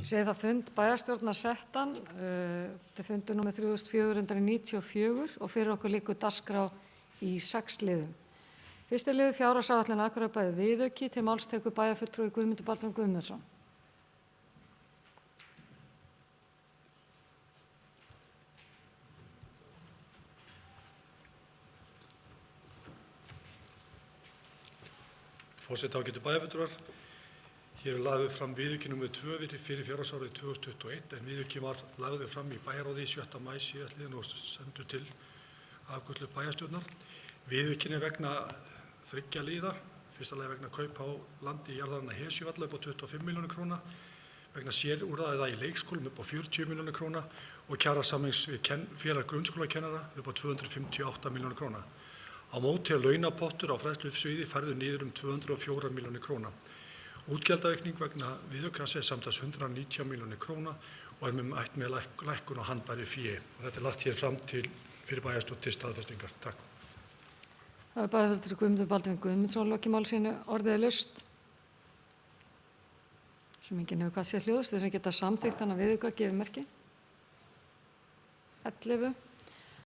Ég segi það fund bæjarstjórnar settan, þetta er fundur númer 3494 og fyrir okkur liggur dagskrá í 6 liðum. Fyrsti liður fjárhagsáætlun Akureyrarbæjar viðauki, til máls tekur bæjarfulltrúi Guðmundur Baldvin Guðmundsson. Forseti, ágætu bæjarfulltrúar. Hér er lagður fram viðauki nr. 2 fyrir fjárhagsárið 2021 en viðauki var lagður fram í bæjarráði 7. maí síðastliðinn og sendur til afgreiðslu bæjarstjórnar. Viðaukinn er vegna 3 liða. Fyrsta lagi vegna kaupa á landi í jarðarinnar Hesjuvalla upp á 25 milljónir króna, vegna sérúrræða í leikskólum upp á 40 milljónir króna og kjarasamnings við félag grunnskólakennara upp á 258 milljónir króna. Á móti er launapottur á fræðslusviði færður niður 204 milljónir króna. Útgjaldaaukning vegna viðaukans er samtals 190 milljónir króna og er með lækkun á handbæru fé. Og þetta er lagt hér fram fyrir bæjarstjórn til staðfestingar. Takk. Það er bæjarfulltrúi Guðmundur Baldvin Guðmundsson lokið máli sínu, orðið er laust. Sem enginn hefur hvað séð hljóðast, þess að geta samþykkt hana viðauka gefið merki. 11.